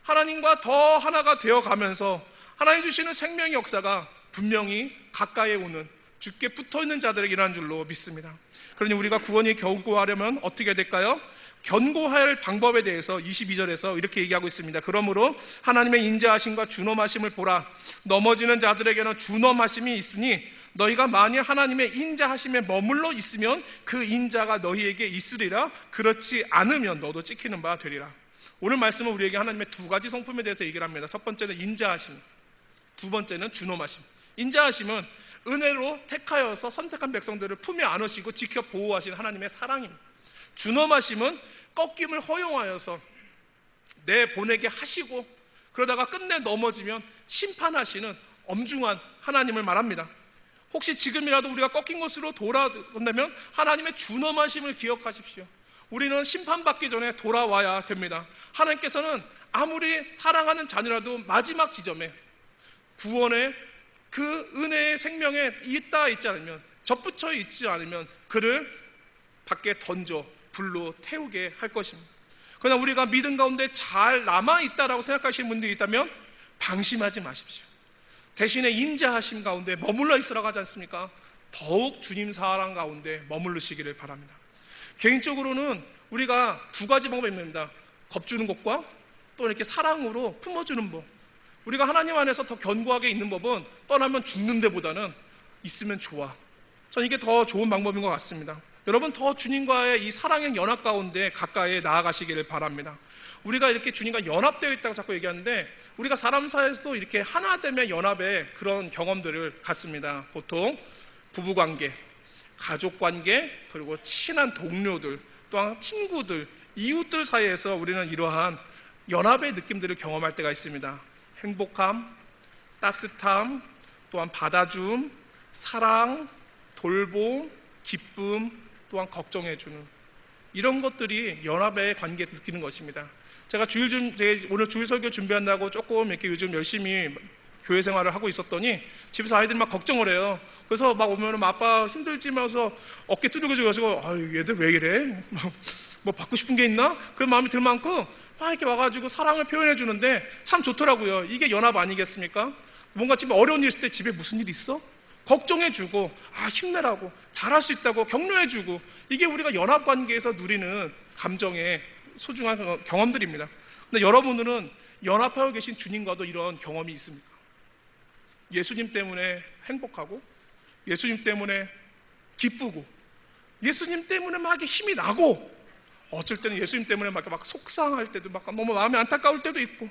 하나님과 더 하나가 되어가면서 하나님 주시는 생명의 역사가 분명히 가까이 오는 주께 붙어있는 자들에게 일어난 줄로 믿습니다. 그러니 우리가 구원이 견고하려면 어떻게 될까요? 견고할 방법에 대해서 22절에서 이렇게 얘기하고 있습니다. 그러므로 하나님의 인자하심과 준엄하심을 보라. 넘어지는 자들에게는 준엄하심이 있으니 너희가 만일 하나님의 인자하심에 머물러 있으면 그 인자가 너희에게 있으리라. 그렇지 않으면 너도 찍히는 바 되리라. 오늘 말씀은 우리에게 하나님의 두 가지 성품에 대해서 얘기를 합니다. 첫 번째는 인자하심, 두 번째는 준엄하심. 인자하심은 은혜로 택하여서 선택한 백성들을 품에 안으시고 지켜 보호하시는 하나님의 사랑입니다. 준엄하심은 꺾임을 허용하여서 내보내게 하시고 그러다가 끝내 넘어지면 심판하시는 엄중한 하나님을 말합니다. 혹시 지금이라도 우리가 꺾인 것으로 돌아온다면 하나님의 준엄하심을 기억하십시오. 우리는 심판받기 전에 돌아와야 됩니다. 하나님께서는 아무리 사랑하는 자녀라도 마지막 지점에 구원의 그 은혜의 생명에 있지 않으면, 접붙여 있지 않으면 그를 밖에 던져 불로 태우게 할 것입니다. 그러나 우리가 믿음 가운데 잘 남아있다라고 생각하시는 분들이 있다면 방심하지 마십시오. 대신에 인자하심 가운데 머물러 있으라고 하지 않습니까? 더욱 주님 사랑 가운데 머무르시기를 바랍니다. 개인적으로는 우리가 두 가지 방법이 있습니다. 겁주는 것과 또 이렇게 사랑으로 품어주는 법. 우리가 하나님 안에서 더 견고하게 있는 법은 떠나면 죽는 데보다는 있으면 좋아. 저는 이게 더 좋은 방법인 것 같습니다. 여러분, 더 주님과의 이 사랑의 연합 가운데 가까이 나아가시기를 바랍니다. 우리가 이렇게 주님과 연합되어 있다고 자꾸 얘기하는데 우리가 사람 사이에서도 이렇게 하나됨의 연합의 그런 경험들을 갖습니다. 보통 부부관계, 가족관계, 그리고 친한 동료들, 또한 친구들, 이웃들 사이에서 우리는 이러한 연합의 느낌들을 경험할 때가 있습니다. 행복함, 따뜻함, 또한 받아줌, 사랑, 돌봄, 기쁨, 또한 걱정해주는 이런 것들이 연합의 관계에 느끼는 것입니다. 제가 오늘 주일 설교 준비한다고 조금 이렇게 요즘 열심히 교회 생활을 하고 있었더니 집에서 아이들이 막 걱정을 해요. 그래서 막 오면은 아빠 힘들지면서 어깨 두들겨가지고 아유 얘들 왜 이래? 뭐 받고 싶은 게 있나? 그런 마음이 들 만큼 막 이렇게 와가지고 사랑을 표현해 주는데 참 좋더라고요. 이게 연합 아니겠습니까? 뭔가 집에 어려운 일 있을 때 집에 무슨 일 있어? 걱정해주고 힘내라고 잘할 수 있다고 격려해주고 이게 우리가 연합관계에서 누리는 감정의 소중한 경험들입니다. 근데 여러분들은 연합하고 계신 주님과도 이런 경험이 있습니까? 예수님 때문에 행복하고, 예수님 때문에 기쁘고, 예수님 때문에 막 힘이 나고, 어쩔 때는 예수님 때문에 막 속상할 때도, 막 너무 마음이 안타까울 때도 있고,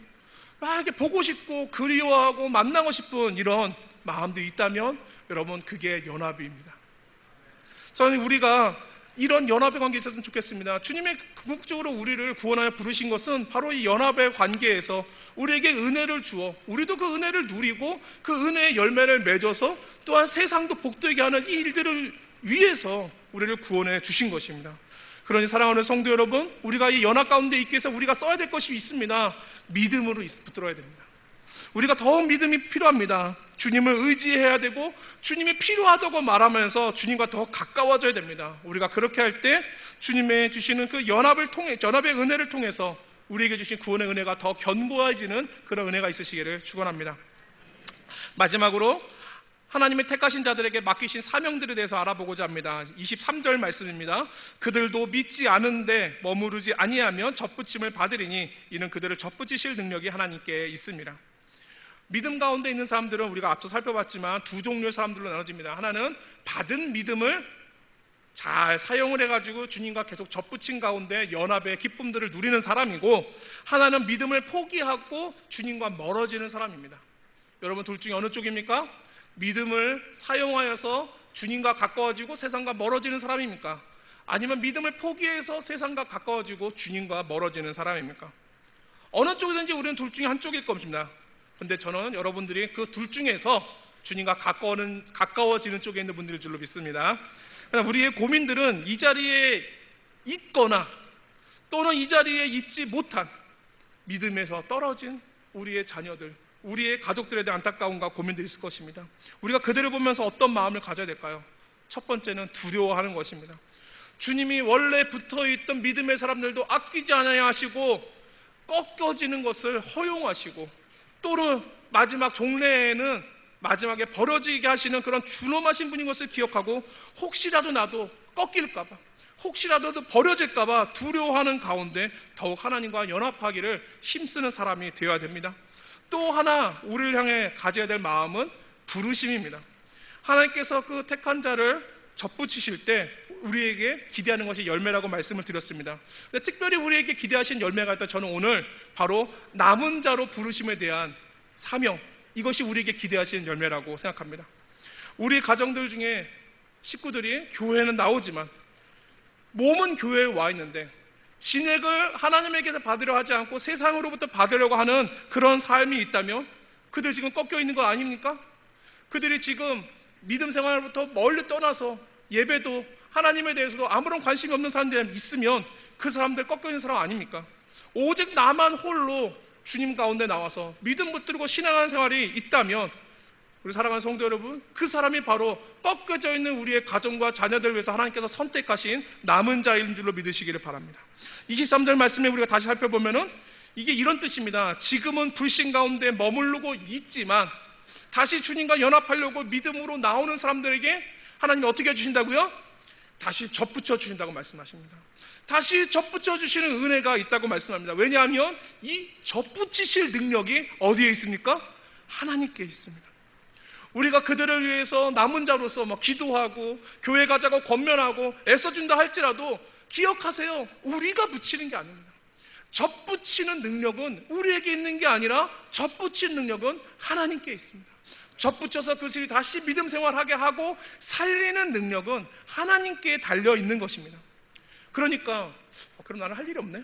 막 이렇게 보고 싶고 그리워하고 만나고 싶은 이런 마음도 있다면 여러분, 그게 연합입니다. 저는 우리가 이런 연합의 관계에 있었으면 좋겠습니다. 주님의 궁극적으로 우리를 구원하여 부르신 것은 바로 이 연합의 관계에서 우리에게 은혜를 주어 우리도 그 은혜를 누리고 그 은혜의 열매를 맺어서 또한 세상도 복되게 하는 이 일들을 위해서 우리를 구원해 주신 것입니다. 그러니 사랑하는 성도 여러분, 우리가 이 연합 가운데 있기 위해서 우리가 써야 될 것이 있습니다. 믿음으로 붙들어야 됩니다. 우리가 더욱 믿음이 필요합니다. 주님을 의지해야 되고 주님이 필요하다고 말하면서 주님과 더 가까워져야 됩니다. 우리가 그렇게 할 때 주님의 주시는 그 연합의 은혜를 통해서 우리에게 주신 구원의 은혜가 더 견고해지는 그런 은혜가 있으시기를 축원합니다. 마지막으로 하나님의 택하신 자들에게 맡기신 사명들에 대해서 알아보고자 합니다. 23절 말씀입니다. 그들도 믿지 않은데 머무르지 아니하면 접붙임을 받으리니 이는 그들을 접붙이실 능력이 하나님께 있습니다. 믿음 가운데 있는 사람들은 우리가 앞서 살펴봤지만 두 종류의 사람들로 나눠집니다. 하나는 받은 믿음을 잘 사용을 해가지고 주님과 계속 접붙인 가운데 연합의 기쁨들을 누리는 사람이고, 하나는 믿음을 포기하고 주님과 멀어지는 사람입니다. 여러분, 둘 중에 어느 쪽입니까? 믿음을 사용하여서 주님과 가까워지고 세상과 멀어지는 사람입니까? 아니면 믿음을 포기해서 세상과 가까워지고 주님과 멀어지는 사람입니까? 어느 쪽이든지 우리는 둘 중에 한쪽일 겁니다. 근데 저는 여러분들이 그 둘 중에서 주님과 가까워지는 쪽에 있는 분들일 줄로 믿습니다. 우리의 고민들은 이 자리에 있거나 또는 이 자리에 있지 못한 믿음에서 떨어진 우리의 자녀들, 우리의 가족들에 대한 안타까움과 고민들이 있을 것입니다. 우리가 그들을 보면서 어떤 마음을 가져야 될까요? 첫 번째는 두려워하는 것입니다. 주님이 원래 붙어있던 믿음의 사람들도 아끼지 않아야 하시고 꺾여지는 것을 허용하시고, 또는 마지막 종례에는 마지막에 버려지게 하시는 그런 준엄하신 분인 것을 기억하고, 혹시라도 나도 꺾일까봐, 혹시라도 버려질까봐 두려워하는 가운데 더욱 하나님과 연합하기를 힘쓰는 사람이 되어야 됩니다. 또 하나 우리를 향해 가져야 될 마음은 부르심입니다. 하나님께서 그 택한 자를 접붙이실 때 우리에게 기대하는 것이 열매라고 말씀을 드렸습니다. 근데 특별히 우리에게 기대하신 열매가 있다. 저는 오늘 바로 남은 자로 부르심에 대한 사명, 이것이 우리에게 기대하신 열매라고 생각합니다. 우리 가정들 중에 식구들이 교회는 나오지만 몸은 교회에 와 있는데 진액을 하나님에게서 받으려 하지 않고 세상으로부터 받으려고 하는 그런 삶이 있다면 그들 지금 꺾여 있는 거 아닙니까? 그들이 지금 믿음 생활로부터 멀리 떠나서 예배도 하나님에 대해서도 아무런 관심이 없는 사람들이 있으면 그 사람들 꺾여 있는 사람 아닙니까? 오직 나만 홀로 주님 가운데 나와서 믿음 붙들고 신앙하는 생활이 있다면, 우리 사랑하는 성도 여러분, 그 사람이 바로 꺾여져 있는 우리의 가정과 자녀들을 위해서 하나님께서 선택하신 남은 자인 줄로 믿으시기를 바랍니다. 23절 말씀에 우리가 다시 살펴보면은 이게 이런 뜻입니다. 지금은 불신 가운데 머무르고 있지만 다시 주님과 연합하려고 믿음으로 나오는 사람들에게 하나님이 어떻게 해주신다고요? 다시 접붙여 주신다고 말씀하십니다. 다시 접붙여 주시는 은혜가 있다고 말씀합니다. 왜냐하면 이 접붙이실 능력이 어디에 있습니까? 하나님께 있습니다. 우리가 그들을 위해서 남은 자로서 기도하고 교회 가자고 권면하고 애써준다 할지라도 기억하세요. 우리가 붙이는 게 아닙니다. 접붙이는 능력은 우리에게 있는 게 아니라 접붙이는 능력은 하나님께 있습니다. 접붙여서 그것을 다시 믿음 생활하게 하고 살리는 능력은 하나님께 달려 있는 것입니다. 그러니까 그럼 나는 할 일이 없네,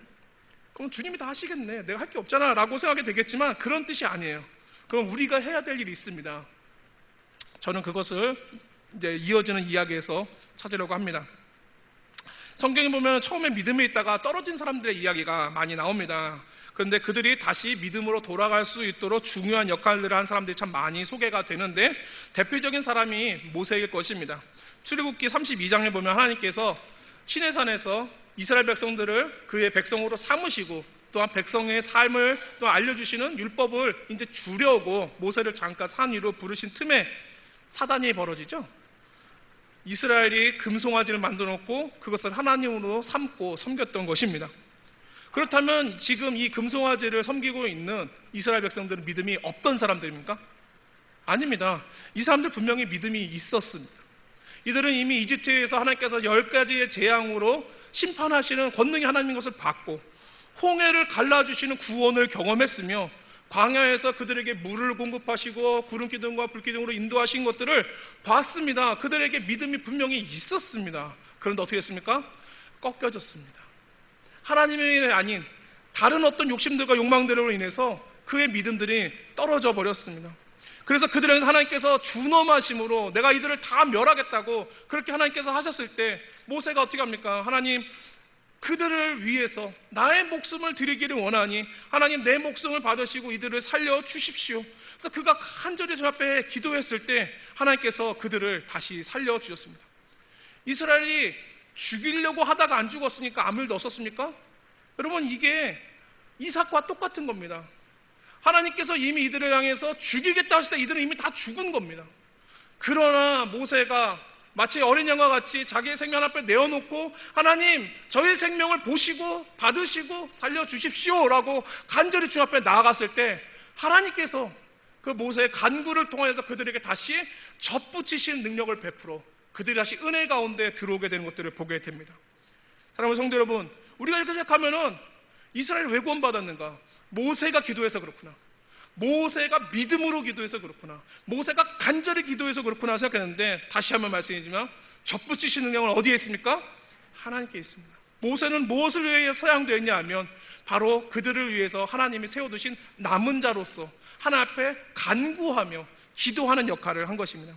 그럼 주님이 다 하시겠네, 내가 할 게 없잖아 라고 생각이 되겠지만 그런 뜻이 아니에요. 그럼 우리가 해야 될 일이 있습니다. 저는 그것을 이제 이어지는 이야기에서 찾으려고 합니다. 성경에 보면 처음에 믿음에 있다가 떨어진 사람들의 이야기가 많이 나옵니다. 그런데 그들이 다시 믿음으로 돌아갈 수 있도록 중요한 역할들을 한 사람들이 참 많이 소개가 되는데, 대표적인 사람이 모세일 것입니다. 출애굽기 32장에 보면 하나님께서 시내산에서 이스라엘 백성들을 그의 백성으로 삼으시고 또한 백성의 삶을 또 알려주시는 율법을 이제 주려고 모세를 잠깐 산 위로 부르신 틈에 사단이 벌어지죠. 이스라엘이 금송아지를 만들어 놓고 그것을 하나님으로 삼고 섬겼던 것입니다. 그렇다면 지금 이 금송아지를 섬기고 있는 이스라엘 백성들은 믿음이 없던 사람들입니까? 아닙니다. 이 사람들 분명히 믿음이 있었습니다. 이들은 이미 이집트에서 하나님께서 10가지의 재앙으로 심판하시는 권능이 하나님인 것을 봤고, 홍해를 갈라주시는 구원을 경험했으며, 광야에서 그들에게 물을 공급하시고 구름기둥과 불기둥으로 인도하신 것들을 봤습니다. 그들에게 믿음이 분명히 있었습니다. 그런데 어떻게 했습니까? 꺾여졌습니다. 하나님이 아닌 다른 어떤 욕심들과 욕망들로 인해서 그의 믿음들이 떨어져 버렸습니다. 그래서 그들에게 하나님께서 준엄하심으로 내가 이들을 다 멸하겠다고 그렇게 하나님께서 하셨을 때 모세가 어떻게 합니까? 하나님, 그들을 위해서 나의 목숨을 드리기를 원하니 하나님 내 목숨을 받으시고 이들을 살려주십시오. 그래서 그가 간절히 주 앞에 기도했을 때 하나님께서 그들을 다시 살려주셨습니다. 이스라엘이 죽이려고 하다가 안 죽었으니까 아무 일도 없었습니까? 여러분, 이게 이삭과 똑같은 겁니다. 하나님께서 이미 이들을 향해서 죽이겠다 하실 때 이들은 이미 다 죽은 겁니다. 그러나 모세가 마치 어린 양과 같이 자기의 생명 앞에 내어놓고 하나님, 저의 생명을 보시고 받으시고 살려주십시오 라고 간절히 주 앞에 나아갔을 때 하나님께서 그 모세의 간구를 통해서 그들에게 다시 젖붙이신 능력을 베풀어 그들이 다시 은혜 가운데 들어오게 되는 것들을 보게 됩니다. 사랑하는 성도 여러분, 우리가 이렇게 생각하면은 이스라엘이 왜 구원받았는가? 모세가 기도해서 그렇구나, 모세가 믿음으로 기도해서 그렇구나, 모세가 간절히 기도해서 그렇구나 생각했는데, 다시 한번 말씀드리지만 젖붙이신 능력은 어디에 있습니까? 하나님께 있습니다. 모세는 무엇을 위해 서양되었냐 하면 바로 그들을 위해서 하나님이 세워두신 남은 자로서 하나님 앞에 간구하며 기도하는 역할을 한 것입니다.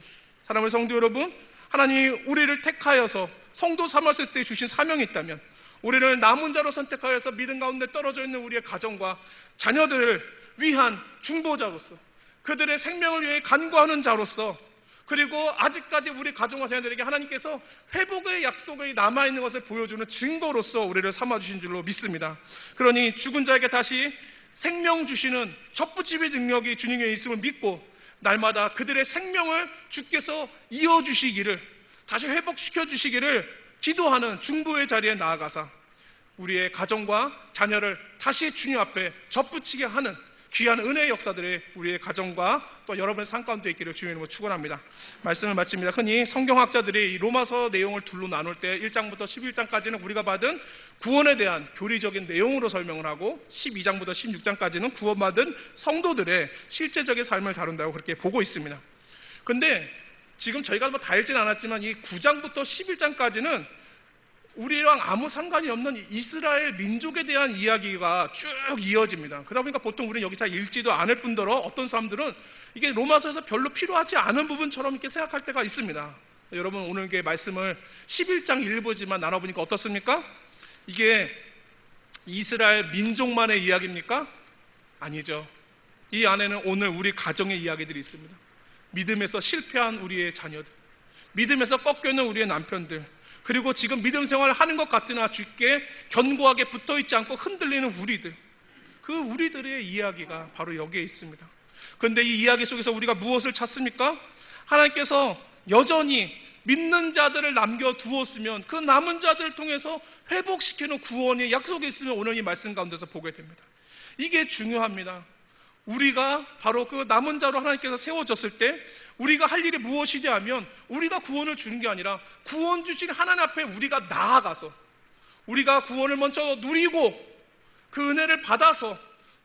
사랑하는 성도 여러분, 하나님이 우리를 택하여서 성도 삼았을 때 주신 사명이 있다면 우리를 남은 자로 선택하여서 믿음 가운데 떨어져 있는 우리의 가정과 자녀들을 위한 중보자로서, 그들의 생명을 위해 간구하는 자로서, 그리고 아직까지 우리 가정과 자녀들에게 하나님께서 회복의 약속이 남아있는 것을 보여주는 증거로서 우리를 삼아주신 줄로 믿습니다. 그러니 죽은 자에게 다시 생명 주시는 젖붙임의 능력이 주님께 있음을 믿고 날마다 그들의 생명을 주께서 이어주시기를, 다시 회복시켜 주시기를 기도하는 중보의 자리에 나아가서 우리의 가정과 자녀를 다시 주님 앞에 젖붙이게 하는 귀한 은혜의 역사들이 우리의 가정과 또 여러분의 삶 가운데 있기를 주님의 이름으로 축원합니다. 말씀을 마칩니다. 흔히 성경학자들이 이 로마서 내용을 둘로 나눌 때 1장부터 11장까지는 우리가 받은 구원에 대한 교리적인 내용으로 설명을 하고 12장부터 16장까지는 구원받은 성도들의 실제적인 삶을 다룬다고 그렇게 보고 있습니다. 근데 지금 저희가 뭐 다 읽지는 않았지만 이 9장부터 11장까지는 우리랑 아무 상관이 없는 이스라엘 민족에 대한 이야기가 쭉 이어집니다. 그러다 보니까 보통 우리는 여기 잘 읽지도 않을 뿐더러 어떤 사람들은 이게 로마서에서 별로 필요하지 않은 부분처럼 이렇게 생각할 때가 있습니다. 여러분, 오늘 이게 말씀을 11장 일부지만 나눠보니까 어떻습니까? 이게 이스라엘 민족만의 이야기입니까? 아니죠. 이 안에는 오늘 우리 가정의 이야기들이 있습니다. 믿음에서 실패한 우리의 자녀들, 믿음에서 꺾여있는 우리의 남편들, 그리고 지금 믿음 생활을 하는 것 같으나 주께 견고하게 붙어있지 않고 흔들리는 우리들, 그 우리들의 이야기가 바로 여기에 있습니다. 그런데 이 이야기 속에서 우리가 무엇을 찾습니까? 하나님께서 여전히 믿는 자들을 남겨두었으면 그 남은 자들을 통해서 회복시키는 구원의 약속이 있으면 오늘 이 말씀 가운데서 보게 됩니다. 이게 중요합니다. 우리가 바로 그 남은 자로 하나님께서 세워졌을 때 우리가 할 일이 무엇이냐 하면 우리가 구원을 주는 게 아니라 구원 주신 하나님 앞에 우리가 나아가서 우리가 구원을 먼저 누리고 그 은혜를 받아서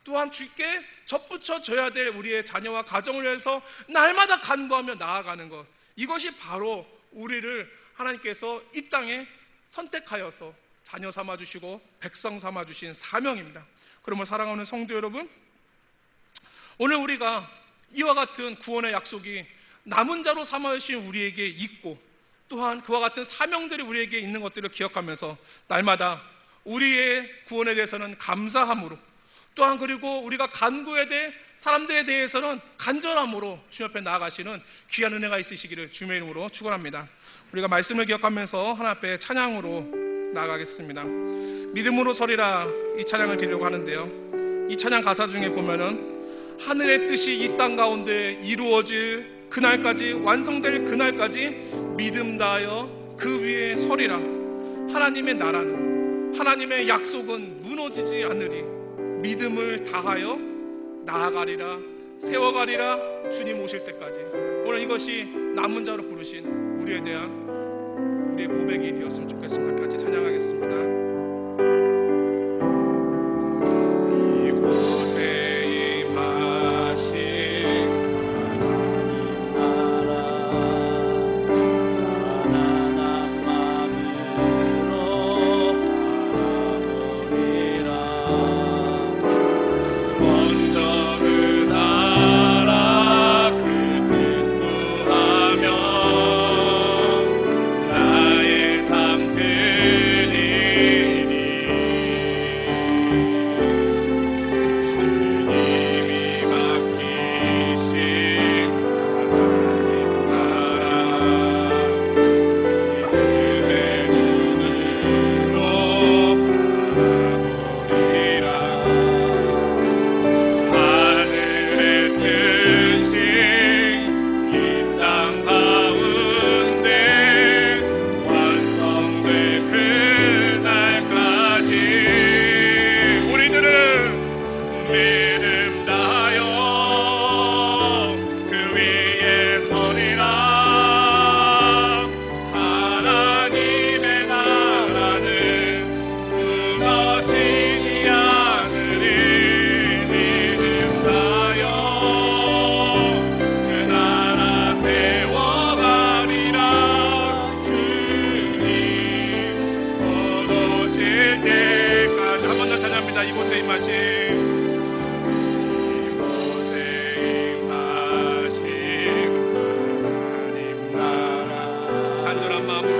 또한 주께 젖붙여 줘야 될 우리의 자녀와 가정을 위해서 날마다 간구하며 나아가는 것, 이것이 바로 우리를 하나님께서 이 땅에 선택하여서 자녀 삼아주시고 백성 삼아주신 사명입니다. 그러므로 사랑하는 성도 여러분, 오늘 우리가 이와 같은 구원의 약속이 남은 자로 삼아주신 우리에게 있고 또한 그와 같은 사명들이 우리에게 있는 것들을 기억하면서 날마다 우리의 구원에 대해서는 감사함으로, 또한 그리고 우리가 간구해야 될 사람들에 대해서는 간절함으로 주님 앞에 나아가시는 귀한 은혜가 있으시기를 주님의 이름으로 축원합니다. 우리가 말씀을 기억하면서 하나님 앞에 찬양으로 나아가겠습니다. 믿음으로 서리라, 이 찬양을 드리려고 하는데요, 이 찬양 가사 중에 보면은 하늘의 뜻이 이 땅 가운데 이루어질 그날까지, 완성될 그날까지 믿음 다하여 그 위에 서리라. 하나님의 나라는 하나님의 약속은 무너지지 않으리. 믿음을 다하여 나아가리라, 세워가리라, 주님 오실 때까지. 오늘 이것이 남은 자로 부르신 우리에 대한 우리의 고백이 되었으면 좋겠습니다. 같이 찬양하겠습니다. 이곳에 임하신 이곳에 임하신 하나님 나라, 간절한 마음으로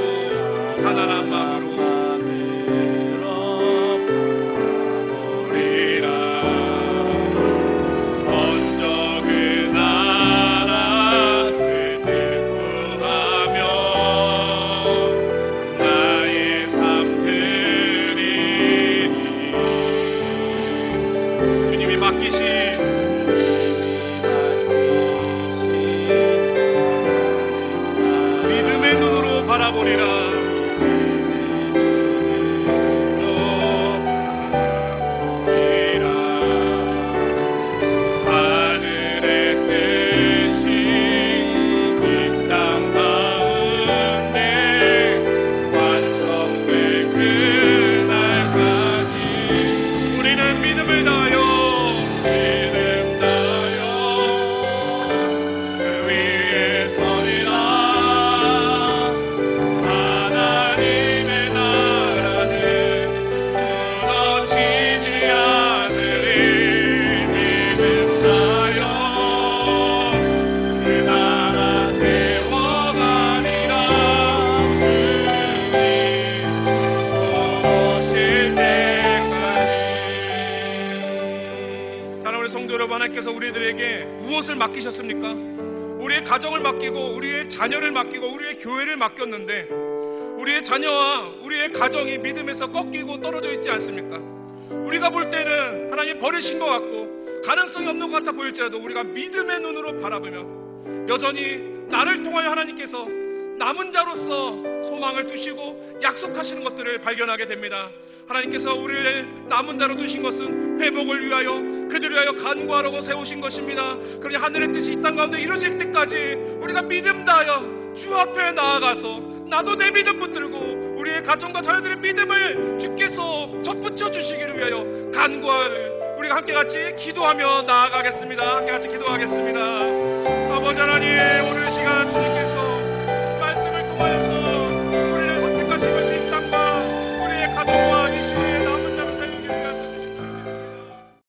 가난한 마음으로 가보리라. 먼저 그 나라 그 뜻 구하며 나의 삶 드리니. 주님이 맡기신 믿음의 눈으로 바라보리라. 하늘의 뜻이 이 땅 가운데 완성될 그날까지 우리는 믿음을 다하여 그 위에 서리라. 하나님의 나라는 무너지지 않으리. 믿음 다하여 그 나라 세워가리라. 주님 오실 때까지. 사랑하는 성도 여러분, 하나님께서 우리들에게 무엇을 맡기셨습니까? 우리의 가정을 맡기고 우리의 자녀를 맡기고 우리의 교회를 맡겼는데 우리의 자녀와 우리의 가정이 믿음에서 꺾이고 떨어져 있지 않습니까? 우리가 볼 때는 하나님 버리신 것 같고 가능성이 없는 것 같아 보일지라도 우리가 믿음의 눈으로 바라보며 여전히 나를 통하여 하나님께서 남은 자로서 소망을 두시고 약속하시는 것들을 발견하게 됩니다. 하나님께서 우리를 남은 자로 두신 것은 회복을 위하여 그들을 위하여 간구하라고 세우신 것입니다. 그러니 하늘의 뜻이 이 땅 가운데 이루어질 때까지 우리가 믿음 다하여 주 앞에 나아가서 나도 내 믿음 붙들고 우리의 가정과 자녀들의 믿음을 주께서 접붙여 주시기를 위하여 간구할 우리가 함께 같이 기도하며 나아가겠습니다. 함께 같이 기도하겠습니다. 아버지 하나님, 오늘 시간 주님께서